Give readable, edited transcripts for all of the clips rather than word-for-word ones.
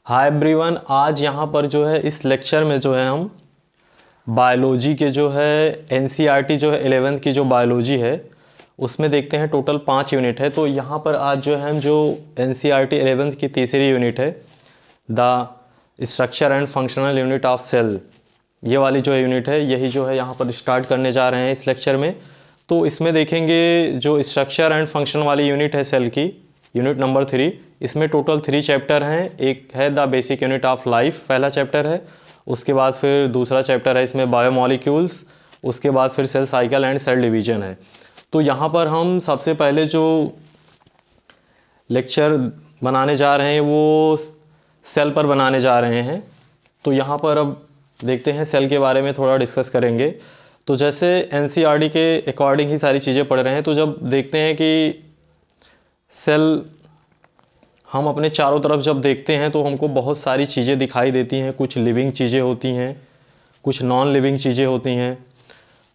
Hi everyone, आज यहाँ पर जो है इस लेक्चर में जो है हम बायोलॉजी के जो है एनसीईआरटी जो है 11th की जो बायोलॉजी है उसमें देखते हैं। टोटल 5 यूनिट है। तो यहाँ पर आज जो है हम जो एनसीईआरटी 11th की तीसरी यूनिट है the structure and functional unit of cell, ये वाली जो यूनिट है यही जो है यहाँ पर स्टार्ट करने जा रहे हैं इस लेक्चर में। तो इसमें देखेंगे जो स्ट्रक्चर एंड फंक्शन वाली यूनिट है सेल की, यूनिट नंबर 3, इसमें टोटल 3 चैप्टर हैं। एक है the basic unit of life, पहला चैप्टर है। उसके बाद फिर दूसरा चैप्टर है इसमें बायोमॉलिक्यूल्स। उसके बाद फिर cell cycle and cell division है। तो यहाँ पर हम सबसे पहले जो लेक्चर बनाने जा रहे हैं वो सेल पर बनाने जा रहे हैं। तो यहाँ पर अब देखते हैं सेल के बारे में थोड़ा डिस्कस करेंगे। तो जैसे एनसीईआरटी के अकॉर्डिंग ही सारी चीज़ें पढ़ रहे हैं, तो जब देखते हैं कि सेल हम अपने चारों तरफ जब देखते हैं तो हमको बहुत सारी चीज़ें दिखाई देती हैं। कुछ लिविंग चीज़ें होती हैं, कुछ नॉन लिविंग चीज़ें होती हैं।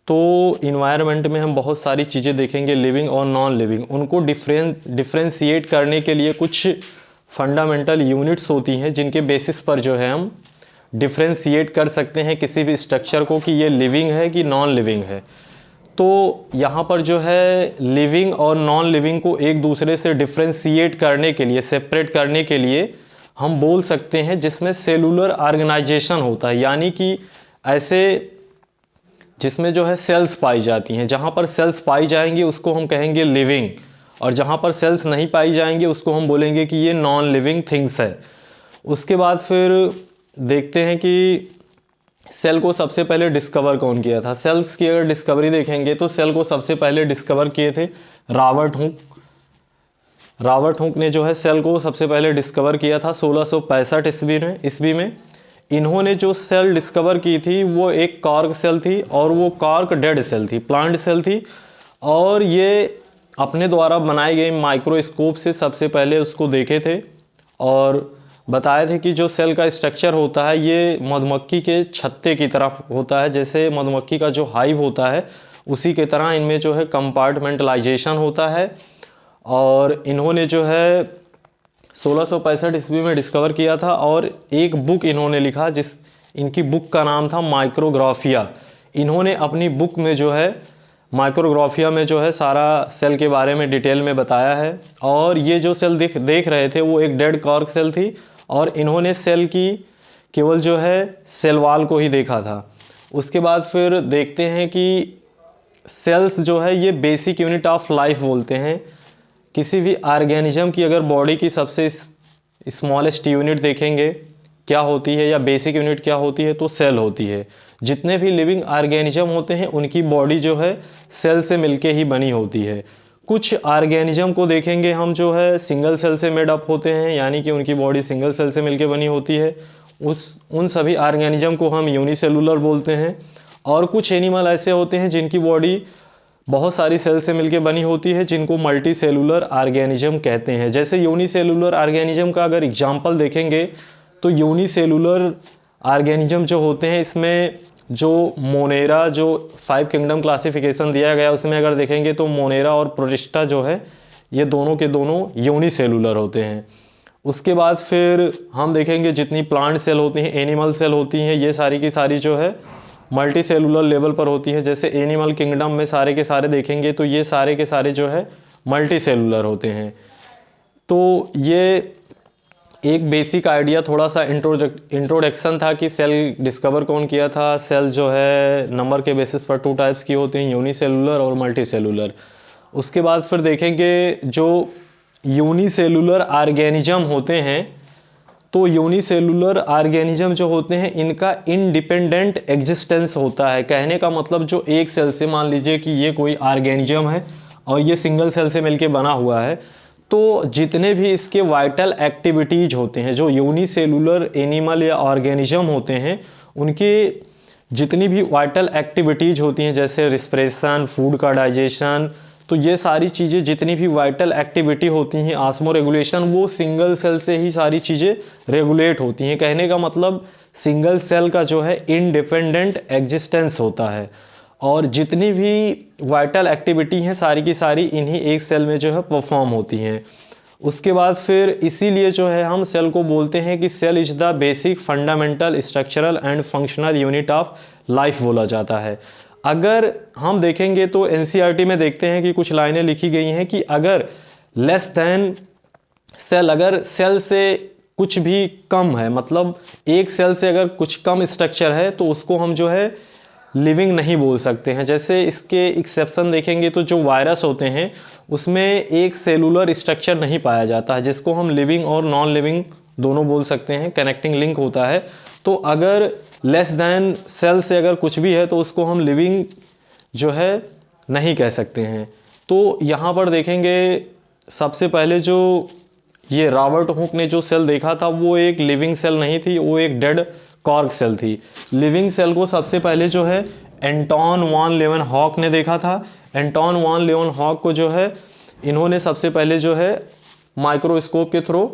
तो इन्वायरमेंट में हम बहुत सारी चीज़ें देखेंगे, लिविंग और नॉन लिविंग। उनको डिफ्रेंशिएट करने के लिए कुछ फंडामेंटल यूनिट्स होती हैं जिनके बेसिस पर जो है हम डिफ्रेंशिएट कर सकते हैं किसी भी स्ट्रक्चर को कि ये लिविंग है कि नॉन लिविंग है। तो यहाँ पर जो है लिविंग और नॉन लिविंग को एक दूसरे से डिफ्रेंशिएट करने के लिए, सेपरेट करने के लिए हम बोल सकते हैं जिसमें सेलुलर ऑर्गेनाइजेशन होता है, यानी कि ऐसे जिसमें जो है सेल्स पाई जाती हैं। जहाँ पर सेल्स पाई जाएंगी उसको हम कहेंगे लिविंग, और जहाँ पर सेल्स नहीं पाई जाएंगी उसको हम बोलेंगे कि ये नॉन लिविंग थिंग्स है। उसके बाद फिर देखते हैं कि सेल को सबसे पहले डिस्कवर कौन किया था। सेल्स की अगर डिस्कवरी देखेंगे तो सेल को सबसे पहले डिस्कवर किए थे रॉबर्ट हुक। रॉबर्ट हुक ने जो है सेल को सबसे पहले डिस्कवर किया था 1665 ईस्वी में। इन्होंने जो सेल डिस्कवर की थी वो एक कॉर्क सेल थी, और वो कॉर्क डेड सेल थी, प्लांट सेल थी। और ये अपने द्वारा बनाए गए माइक्रोस्कोप से सबसे पहले उसको देखे थे और बताए थे कि जो सेल का स्ट्रक्चर होता है ये मधुमक्खी के छत्ते की तरह होता है। जैसे मधुमक्खी का जो हाइव होता है उसी के तरह इनमें जो है कंपार्टमेंटलाइजेशन होता है। और इन्होंने जो है 1665 ईस्वी में डिस्कवर किया था, और एक बुक इन्होंने लिखा इनकी बुक का नाम था माइक्रोग्राफिया। इन्होंने अपनी बुक में जो है माइक्रोग्राफिया में जो है सारा सेल के बारे में डिटेल में बताया है। और ये जो सेल देख रहे थे वो एक डेड कॉर्क सेल थी, और इन्होंने सेल की केवल जो है सेल वॉल को ही देखा था। उसके बाद फिर देखते हैं कि सेल्स जो है ये बेसिक यूनिट ऑफ लाइफ बोलते हैं। किसी भी ऑर्गेनिज्म की अगर बॉडी की सबसे स्मॉलेस्ट यूनिट देखेंगे क्या होती है, या बेसिक यूनिट क्या होती है, तो सेल होती है। जितने भी लिविंग ऑर्गेनिज्म होते हैं उनकी बॉडी जो है सेल से मिलके ही बनी होती है। कुछ ऑर्गेनिज्म को देखेंगे हम जो है सिंगल सेल से मेड अप होते हैं, यानी कि उनकी बॉडी सिंगल सेल से मिलके बनी होती है। उन सभी ऑर्गेनिज्म को हम यूनिसेलुलर बोलते हैं। और कुछ एनिमल ऐसे होते हैं जिनकी बॉडी बहुत सारी सेल से मिलके बनी होती है, जिनको मल्टी सेलुलर ऑर्गेनिज्म कहते हैं। जैसे यूनिसेलुलर ऑर्गेनिज्म का अगर एग्जाम्पल देखेंगे तो यूनिसेलुलर ऑर्गेनिज्म जो होते हैं इसमें जो मोनेरा, जो 5 किंगडम क्लासिफिकेशन दिया गया उसमें अगर देखेंगे तो मोनेरा और प्रोटिस्टा जो है ये दोनों के दोनों यूनिसेलुलर होते हैं। उसके बाद फिर हम देखेंगे जितनी प्लांट सेल होती हैं, एनिमल सेल होती हैं, ये सारी की सारी जो है मल्टी सेलुलर लेवल पर होती हैं। जैसे एनिमल किंगडम में सारे के सारे देखेंगे तो ये सारे के सारे जो है मल्टी सेलुलर होते हैं। तो ये एक बेसिक आइडिया, थोड़ा सा इंट्रोडक्शन था कि सेल डिस्कवर कौन किया था। सेल जो है नंबर के बेसिस पर 2 टाइप्स की होती हैं, यूनिसेलुलर और मल्टी सेलुलर। उसके बाद फिर देखेंगे जो यूनिसेलुलर ऑर्गेनिज्म होते हैं, तो यूनिसेलुलर ऑर्गेनिज्म जो होते हैं इनका इंडिपेंडेंट एग्जिस्टेंस होता है। कहने का मतलब जो एक सेल से, मान लीजिए कि ये कोई ऑर्गेनिज्म है और ये सिंगल सेल से मिलके बना हुआ है, तो जितने भी इसके वाइटल एक्टिविटीज होते हैं, जो यूनिसेलुलर एनिमल या ऑर्गेनिज्म होते हैं उनके जितनी भी वाइटल एक्टिविटीज होती हैं, जैसे रिस्पिरेशन, फूड का डाइजेशन, तो ये सारी चीज़ें जितनी भी वाइटल एक्टिविटी होती हैं, ऑस्मो रेगुलेशन, वो सिंगल सेल से ही सारी चीज़ें रेगुलेट होती हैं। कहने का मतलब सिंगल सेल का जो है इंडिपेंडेंट एग्जिस्टेंस होता है, और जितनी भी वाइटल एक्टिविटी हैं सारी की सारी इन्हीं एक सेल में जो है परफॉर्म होती हैं। उसके बाद फिर इसीलिए जो है हम सेल को बोलते हैं कि cell is the basic fundamental structural and functional unit of life बोला जाता है। अगर हम देखेंगे तो एनसीईआरटी में देखते हैं कि कुछ लाइनें लिखी गई हैं कि अगर लेस देन सेल, अगर सेल से कुछ भी कम है, मतलब एक सेल से अगर कुछ कम स्ट्रक्चर है तो उसको हम जो है लिविंग नहीं बोल सकते हैं। जैसे इसके एक्सेप्शन देखेंगे तो जो वायरस होते हैं उसमें एक सेलुलर स्ट्रक्चर नहीं पाया जाता है, जिसको हम लिविंग और नॉन लिविंग दोनों बोल सकते हैं, कनेक्टिंग लिंक होता है। तो अगर लेस देन सेल से अगर कुछ भी है तो उसको हम लिविंग जो है नहीं कह सकते हैं। तो यहाँ पर देखेंगे सबसे पहले जो ये रॉबर्ट हुक ने जो सेल देखा था वो एक लिविंग सेल नहीं थी, वो एक डेड कॉर्क सेल थी। लिविंग सेल को सबसे पहले जो है एंटोन वान लीeuwenhoek ने देखा था। एंटोन वान लीeuwenhoek को जो है इन्होंने सबसे पहले जो है माइक्रोस्कोप के थ्रू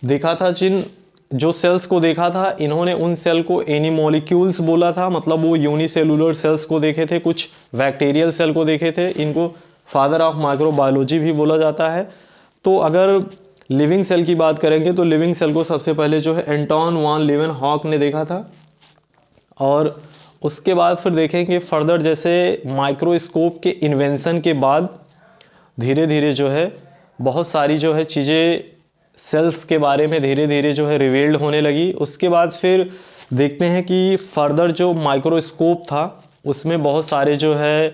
देखा था। जिन जो सेल्स को देखा था इन्होंने उन सेल को एनीमोलिक्यूल्स बोला था, मतलब वो यूनिसेलुलर सेल्स को देखे थे, कुछ बैक्टीरियल सेल को देखे थे। इनको फादर ऑफ माइक्रोबायोलॉजी भी बोला जाता है। तो अगर लिविंग सेल की बात करेंगे तो लिविंग सेल को सबसे पहले जो है एंटोन वान लीeuwenhoek ने देखा था। और उसके बाद फिर देखेंगे फर्दर जैसे माइक्रोस्कोप के इन्वेंशन के बाद धीरे धीरे जो है बहुत सारी जो है चीज़ें सेल्स के बारे में धीरे धीरे जो है रिवील्ड होने लगी। उसके बाद फिर देखते हैं कि फर्दर जो माइक्रोस्कोप था उसमें बहुत सारे जो है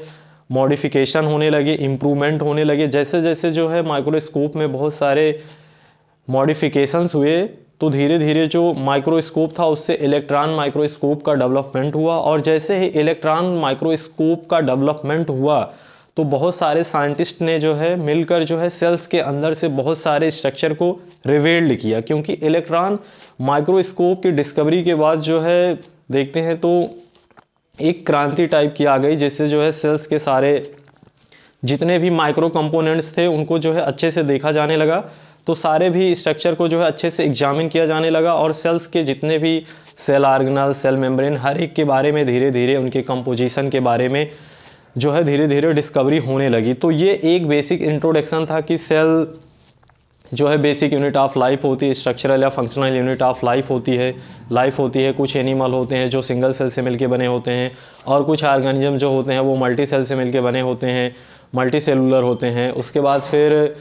मॉडिफिकेशन होने लगे, इम्प्रूवमेंट होने लगे। जैसे जैसे जो है माइक्रोस्कोप में बहुत सारे मॉडिफिकेशंस हुए तो धीरे धीरे जो माइक्रोस्कोप था उससे इलेक्ट्रॉन माइक्रोस्कोप का डेवलपमेंट हुआ। और जैसे ही इलेक्ट्रॉन माइक्रोस्कोप का डेवलपमेंट हुआ तो बहुत सारे साइंटिस्ट ने जो है मिलकर जो है सेल्स के अंदर से बहुत सारे स्ट्रक्चर को रिवील्ड किया। क्योंकि इलेक्ट्रॉन माइक्रोस्कोप की डिस्कवरी के बाद जो है देखते हैं तो एक क्रांति टाइप की आ गई, जिससे जो है सेल्स के सारे जितने भी माइक्रो कंपोनेंट्स थे उनको जो है अच्छे से देखा जाने लगा। तो सारे भी स्ट्रक्चर को जो है अच्छे से एग्जामिन किया जाने लगा और सेल्स के जितने भी सेल ऑर्गेनल, सेल मेम्ब्रेन, हर एक के बारे में धीरे धीरे उनके कंपोजिशन के बारे में जो है धीरे धीरे डिस्कवरी होने लगी। तो ये एक बेसिक इंट्रोडक्शन था कि सेल जो है बेसिक यूनिट ऑफ लाइफ होती है, स्ट्रक्चरल या फंक्शनल यूनिट ऑफ लाइफ होती है। कुछ एनिमल होते हैं जो सिंगल सेल से मिलके बने होते हैं और कुछ ऑर्गेनिज्म जो होते हैं वो मल्टी सेल से मिलके बने होते हैं, मल्टी सेलुलर होते हैं। उसके बाद फिर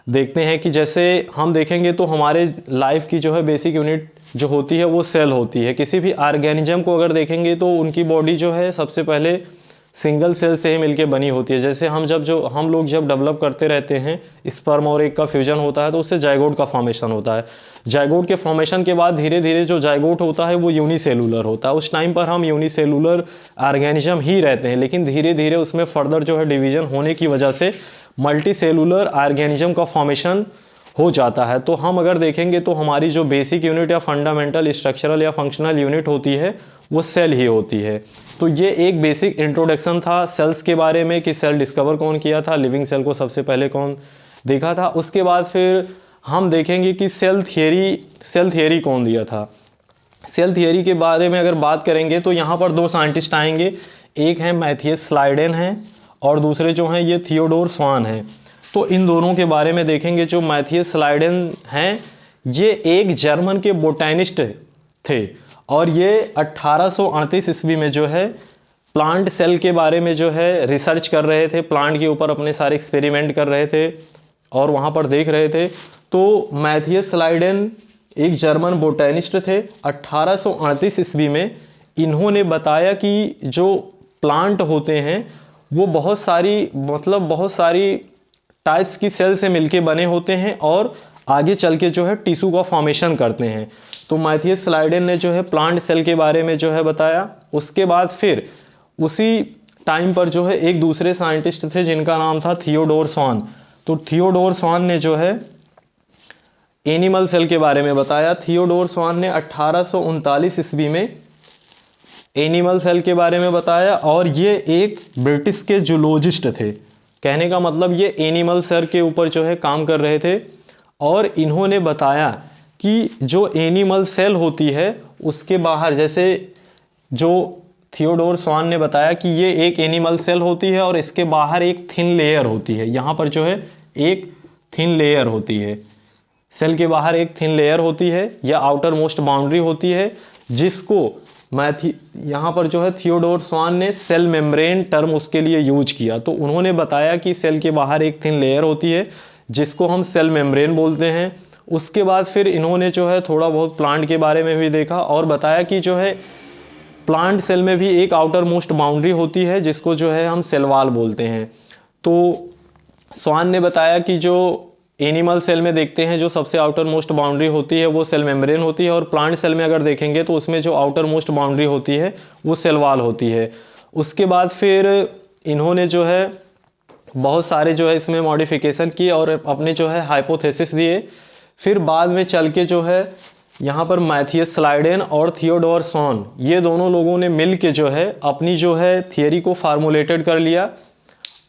देखते हैं कि जैसे हम देखेंगे तो हमारे लाइफ की जो है बेसिक यूनिट जो होती है वो सेल होती है। किसी भी ऑर्गेनिज्म को अगर देखेंगे तो उनकी बॉडी जो है सबसे पहले सिंगल सेल से ही मिलके बनी होती है। जैसे हम लोग जब डेवलप करते रहते हैं, स्पर्म और एग का फ्यूजन होता है तो उससे जाइगोट का फॉर्मेशन होता है। जाइगोट के फॉर्मेशन के बाद धीरे धीरे जो जाइगोट होता है वो यूनिसेलुलर होता है। उस टाइम पर हम यूनिसेलुलर ऑर्गेनिज्म ही रहते हैं, लेकिन धीरे धीरे उसमें फर्दर जो है डिवीजन होने की वजह से मल्टी सेलुलर ऑर्गेनिज्म का फॉर्मेशन हो जाता है। तो हम अगर देखेंगे तो हमारी जो बेसिक यूनिट या फंडामेंटल, स्ट्रक्चरल या फंक्शनल यूनिट होती है वो सेल ही होती है। तो ये एक बेसिक इंट्रोडक्शन था सेल्स के बारे में कि सेल डिस्कवर कौन किया था, लिविंग सेल को सबसे पहले कौन देखा था। उसके बाद फिर हम देखेंगे कि सेल थियरी कौन दिया था। सेल थियरी के बारे में अगर बात करेंगे तो यहाँ पर दो साइंटिस्ट आएंगे, एक है मैथियस स्लाइडेन हैं और दूसरे जो हैं ये थियोडोर स्वान हैं। तो इन दोनों के बारे में देखेंगे। जो मैथियस स्लाइडेन हैं ये एक जर्मन के बोटैनिस्ट थे और ये 1838 ईस्वी में जो है प्लांट सेल के बारे में जो है रिसर्च कर रहे थे, प्लांट के ऊपर अपने सारे एक्सपेरिमेंट कर रहे थे और वहाँ पर देख रहे थे। तो मैथियस स्लाइडेन एक जर्मन बोटैनिस्ट थे। 1838 ईस्वी में इन्होंने बताया कि जो प्लांट होते हैं वो बहुत सारी टाइप्स की सेल से मिलके बने होते हैं और आगे चल के जो है टिश्यू का फॉर्मेशन करते हैं। तो मैथियस स्लाइडेन ने जो है प्लांट सेल के बारे में जो है बताया। उसके बाद फिर उसी टाइम पर जो है एक दूसरे साइंटिस्ट थे जिनका नाम था थियोडोर स्वान। तो थियोडोर स्वान ने जो है एनिमल सेल के बारे में बताया। थियोडोर स्वान ने 1839 ईस्वी में एनिमल सेल के बारे में बताया और ये एक ब्रिटिश के जूलॉजिस्ट थे। कहने का मतलब ये एनिमल सेल के ऊपर जो है काम कर रहे थे और इन्होंने बताया कि जो एनिमल सेल होती है उसके बाहर, जैसे जो थियोडोर स्वान ने बताया कि ये एक एनिमल सेल होती है और इसके बाहर एक थिन लेयर होती है। यहाँ पर जो है एक थिन लेयर होती है, सेल के बाहर एक थिन लेयर होती है या आउटर मोस्ट बाउंड्री होती है, जिसको यहाँ पर जो है थियोडोर स्वान ने सेल मेम्ब्रेन टर्म उसके लिए यूज किया। तो उन्होंने बताया कि सेल के बाहर एक थिन लेयर होती है जिसको हम सेल मेम्ब्रेन बोलते हैं। उसके बाद फिर इन्होंने जो है थोड़ा बहुत प्लांट के बारे में भी देखा और बताया कि जो है प्लांट सेल में भी एक आउटर मोस्ट बाउंड्री होती है जिसको जो है हम सेल वॉल बोलते हैं। तो स्वान ने बताया कि जो एनिमल सेल में देखते हैं जो सबसे आउटर मोस्ट बाउंड्री होती है वो सेल मेम्ब्रेन होती है, और प्लांट सेल में अगर देखेंगे तो उसमें जो आउटर मोस्ट बाउंड्री होती है वो सेल वॉल होती है। उसके बाद फिर इन्होंने जो है बहुत सारे जो है इसमें मॉडिफिकेशन किए और अपने जो है हाइपोथेसिस दिए। फिर बाद में चल के जो है यहाँ पर मैथियस स्लाइडेन और थियोडोर स्वान ये दोनों लोगों ने मिल के जो है अपनी जो है थियरी को फार्मूलेटेड कर लिया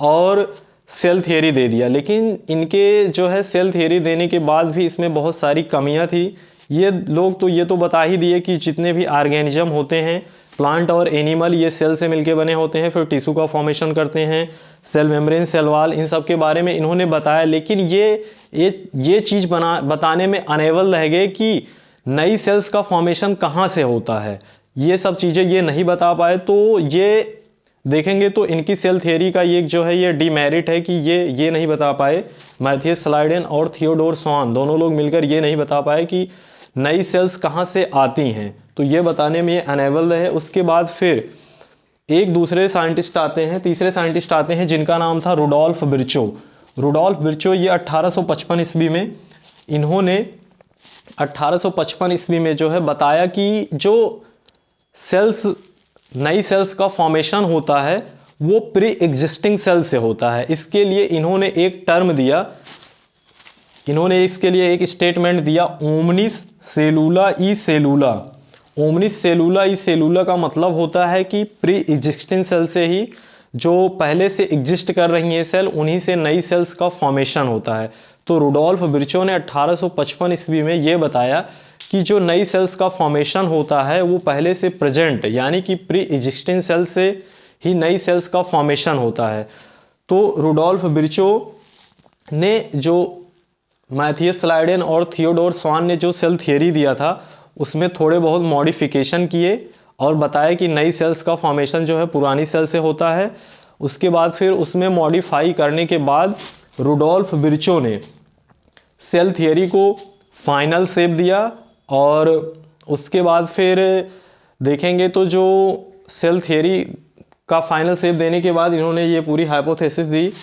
और सेल थियरी दे दिया। लेकिन इनके जो है सेल थियरी देने के बाद भी इसमें बहुत सारी कमियां थी। ये लोग तो ये तो बता ही दिए कि जितने भी ऑर्गेनिज्म होते हैं प्लांट और एनिमल ये सेल से मिलके बने होते हैं, फिर टिश्यू का फॉर्मेशन करते हैं, सेल मेम्ब्रेन, सेल वॉल, इन सब के बारे में इन्होंने बताया। लेकिन ये चीज़ बताने में अनेबल रह गए कि नई सेल्स का फॉर्मेशन कहाँ से होता है, ये सब चीज़ें ये नहीं बता पाए। तो ये देखेंगे तो इनकी सेल थियरी का ये जो है ये डीमेरिट है कि ये नहीं बता पाए। मैथियस स्लाइडेन और थियोडोर स्वान दोनों लोग मिलकर ये नहीं बता पाए कि नई सेल्स कहाँ से आती हैं, तो ये बताने में ये अनेबल है। उसके बाद फिर एक दूसरे साइंटिस्ट आते हैं, तीसरे साइंटिस्ट आते हैं जिनका नाम था रुडोल्फ विर्चो। रुडोल्फ विर्चो ये 1855 ईस्वी में इन्होंने 1855 ईस्वी में जो है बताया कि जो सेल्स नई सेल्स का फॉर्मेशन होता है वो प्री एग्जिस्टिंग सेल से होता है। इसके लिए इन्होंने एक टर्म दिया, इन्होंने इसके लिए एक स्टेटमेंट दिया, ओमनिस सेलुला ई सेलुला। ओमनिस सेलुला ई सेलुला का मतलब होता है कि प्री एग्जिस्टिंग सेल से ही जो पहले से एग्जिस्ट कर रही हैं सेल उन्हीं से नई सेल्स का फॉर्मेशन होता है। तो रुडोल्फ विर्चो ने 1855 ईस्वी में ये बताया कि जो नई सेल्स का फॉर्मेशन होता है वो पहले से प्रेजेंट यानी कि प्री एग्जिस्टिंग सेल से ही नई सेल्स का फॉर्मेशन होता है। तो रुडोल्फ विर्चो ने जो मैथियस स्लाइडेन और थियोडोर स्वान ने जो सेल थियरी दिया था उसमें थोड़े बहुत मॉडिफिकेशन किए और बताया कि नई सेल्स का फॉर्मेशन जो है पुरानी सेल से होता है। उसके बाद फिर उसमें मॉडिफाई करने के बाद रुडोल्फ विर्चो ने सेल थियरी को फाइनल शेप दिया और उसके बाद फिर देखेंगे तो जो सेल थियरी का फाइनल शेप देने के बाद इन्होंने ये पूरी हाइपोथेसिस दी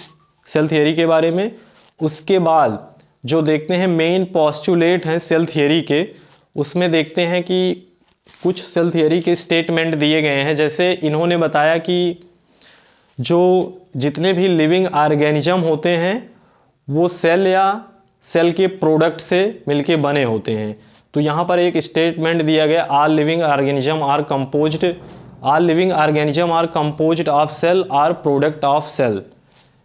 सेल थियरी के बारे में। उसके बाद जो देखते हैं मेन पोस्टुलेट हैं सेल थियरी के, उसमें देखते हैं कि कुछ सेल थियरी के स्टेटमेंट दिए गए हैं। जैसे इन्होंने बताया कि जो जितने भी लिविंग ऑर्गेनिज्म होते हैं वो सेल या सेल के प्रोडक्ट से मिलके बने होते हैं। तो यहाँ पर एक स्टेटमेंट दिया गया, all living organism are composed of cell or product of cell.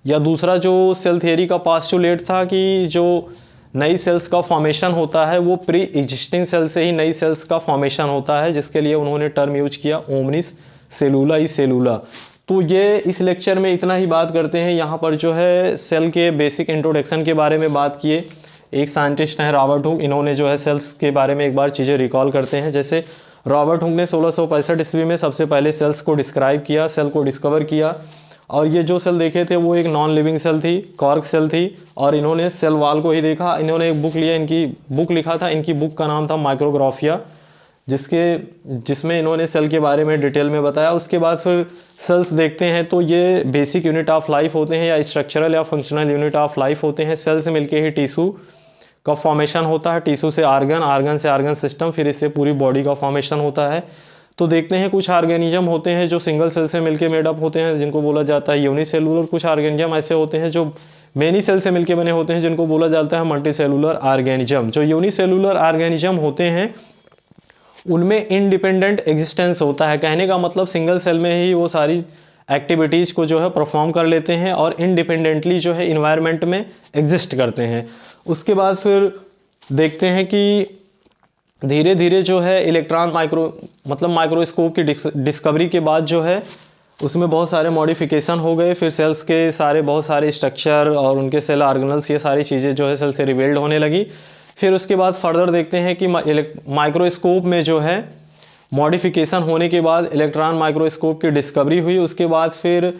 या दूसरा जो सेल थियरी का पोस्टुलेट था कि जो नई सेल्स का फॉर्मेशन होता है वो प्री एग्जिस्टिंग सेल से ही नई सेल्स का फॉर्मेशन होता है, जिसके लिए उन्होंने टर्म यूज किया ओमनिस सेलुला ई सेलुला। तो ये इस लेक्चर में इतना ही बात करते हैं। यहाँ पर जो है सेल के बेसिक इंट्रोडक्शन के बारे में बात किए। एक साइंटिस्ट हैं रॉबर्ट हुक, इन्होंने जो है सेल्स के बारे में एक बार चीज़ें रिकॉल करते हैं। जैसे रॉबर्ट हुक ने 1665 ईस्वी में सबसे पहले सेल्स को डिस्क्राइब किया, सेल को डिस्कवर किया, और ये जो सेल देखे थे वो एक नॉन लिविंग सेल थी, कॉर्क सेल थी, और इन्होंने सेल वॉल को ही देखा। इन्होंने एक बुक लिया, इनकी बुक लिखा था, इनकी बुक का नाम था माइक्रोग्राफिया, जिसमें इन्होंने सेल के बारे में डिटेल में बताया। उसके बाद फिर सेल्स देखते हैं तो ये बेसिक यूनिट ऑफ लाइफ होते हैं या स्ट्रक्चरल या फंक्शनल यूनिट ऑफ लाइफ होते हैं। सेल से मिलके ही टिश्यू का फॉर्मेशन होता है, टिश्यू से आर्गन, आर्गन से आर्गन सिस्टम, फिर इससे पूरी बॉडी का फॉर्मेशन होता है। तो देखते हैं कुछ ऑर्गेनिज्म होते हैं जो सिंगल सेल से मिलके मेडअप होते हैं जिनको बोला जाता है यूनिसेलुलर। कुछ ऑर्गेनिज्म ऐसे होते हैं जो मेनी सेल से मिलके बने होते हैं जिनको बोला जाता है मल्टीसेलुलर ऑर्गेनिज्म। जो यूनिसेलुलर ऑर्गेनिज्म होते हैं उनमें इंडिपेंडेंट एग्जिस्टेंस होता है। कहने का मतलब सिंगल सेल में ही वो सारी एक्टिविटीज़ को जो है परफॉर्म कर लेते हैं और इंडिपेंडेंटली जो है इन्वायरमेंट में एग्जिस्ट करते हैं। उसके बाद फिर देखते हैं कि धीरे धीरे जो है इलेक्ट्रॉन माइक्रोस्कोप की डिस्कवरी के बाद जो है उसमें बहुत सारे मॉडिफिकेशन हो गए, फिर सेल्स के सारे बहुत सारे स्ट्रक्चर और उनके सेल ऑर्गेनल्स ये सारी चीज़ें जो है सेल से रिवील्ड होने लगी। फिर उसके बाद फर्दर देखते हैं कि माइक्रोस्कोप में जो है मॉडिफिकेशन होने के बाद इलेक्ट्रॉन माइक्रोस्कोप की डिस्कवरी हुई। उसके बाद फिर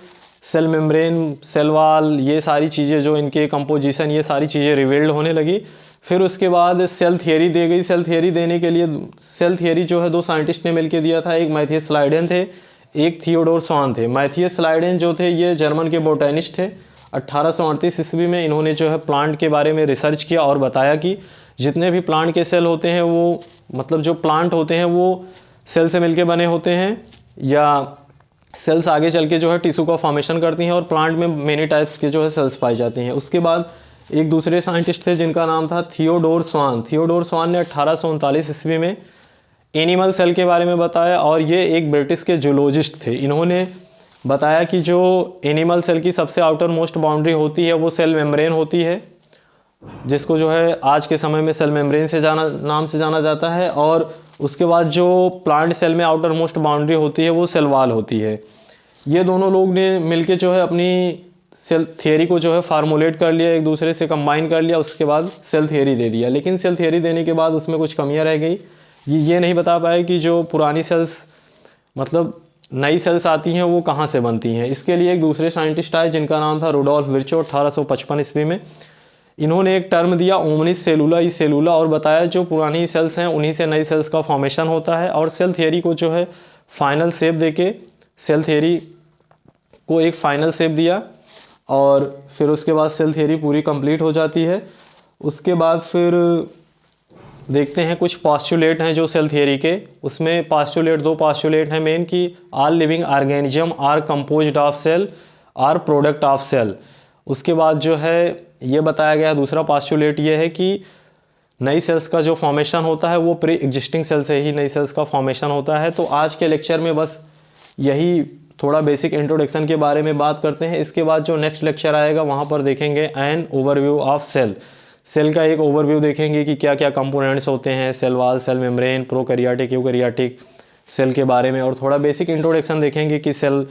सेल मेम्ब्रेन, सेल वॉल, ये सारी चीज़ें जो इनके कंपोजिशन, ये सारी चीज़ें रिवील्ड होने लगी। फिर उसके बाद सेल थियरी दी गई। सेल थियरी देने के लिए सेल थियरी जो है 2 साइंटिस्ट ने मिलकर दिया था, एक मैथियस स्लाइडेन थे, एक थियोडोर स्वान थे। मैथियस स्लाइडेन जो थे ये जर्मन के बोटेनिस्ट थे। 1838 ईस्वी में इन्होंने जो है प्लांट के बारे में रिसर्च किया और बताया कि जितने भी प्लांट के सेल होते हैं वो, मतलब जो प्लांट होते हैं वो सेल से मिलके बने होते हैं, या सेल्स आगे चल के जो है टिश्यू का फॉर्मेशन करती हैं, और प्लांट में मेनी टाइप्स के जो है सेल्स पाई जाती हैं। उसके बाद एक दूसरे साइंटिस्ट थे जिनका नाम था थियोडोर स्वान। थियोडोर स्वान ने 1839 ईस्वी में एनिमल सेल के बारे में बताया, और ये एक ब्रिटिश के जूलॉजिस्ट थे। इन्होंने बताया कि जो एनिमल सेल की सबसे आउटर मोस्ट बाउंड्री होती है वो सेल मेम्ब्रेन होती है, जिसको जो है आज के समय में सेल मेम्ब्रेन से नाम से जाना जाता है। और उसके बाद जो प्लांट सेल में आउटर मोस्ट बाउंड्री होती है वो सेल वॉल होती है। ये दोनों लोग ने मिलके जो है अपनी सेल थियरी को जो है फार्मूलेट कर लिया, एक दूसरे से कंबाइन कर लिया, उसके बाद सेल थियरी दे दिया। लेकिन सेल थियरी देने के बाद उसमें कुछ कमियां रह गई। ये नहीं बता पाए कि जो पुरानी सेल्स, मतलब नई सेल्स आती हैं वो कहाँ से बनती हैं। इसके लिए एक दूसरे साइंटिस्ट आए जिनका नाम था रुडोल्फ विर्चो। 1855 ईस्वी में इन्होंने एक टर्म दिया ओमनिस सेलुला ई सेलुला, और बताया जो पुरानी सेल्स हैं उन्हीं से नई सेल्स का फॉर्मेशन होता है। और सेल थियरी को जो है फाइनल शेप देके सेल थियरी को एक फाइनल शेप दिया, और फिर उसके बाद सेल थियरी पूरी कंप्लीट हो जाती है। उसके बाद फिर देखते हैं कुछ पॉस्टुलेट हैं जो सेल थियरी के। उसमें पॉस्टुलेट 2 पॉस्टुलेट हैं मेन, कि all living organism are composed of cell or product of cell. उसके बाद जो है ये बताया गया दूसरा पॉस्टुलेट ये है कि नई सेल्स का जो फॉर्मेशन होता है वो प्री एग्जिस्टिंग सेल से ही नई सेल्स का फॉर्मेशन होता है। तो आज के लेक्चर में बस यही थोड़ा बेसिक इंट्रोडक्शन के बारे में बात करते हैं। इसके बाद जो नेक्स्ट लेक्चर आएगा वहाँ पर देखेंगे an overview of cell. Cell का एक ओवरव्यू देखेंगे कि क्या क्या कंपोनेंट्स होते हैं, cell wall, cell membrane, prokaryotic, eukaryotic cell के बारे में, और थोड़ा बेसिक इंट्रोडक्शन देखेंगे कि सेल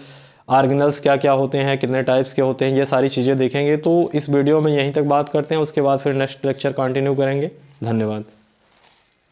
ऑर्गेनल्स क्या क्या होते हैं, कितने टाइप्स के होते हैं, ये सारी चीज़ें देखेंगे। तो इस वीडियो में यहीं तक बात करते हैं, उसके बाद फिर नेक्स्ट लेक्चर कंटिन्यू करेंगे। धन्यवाद।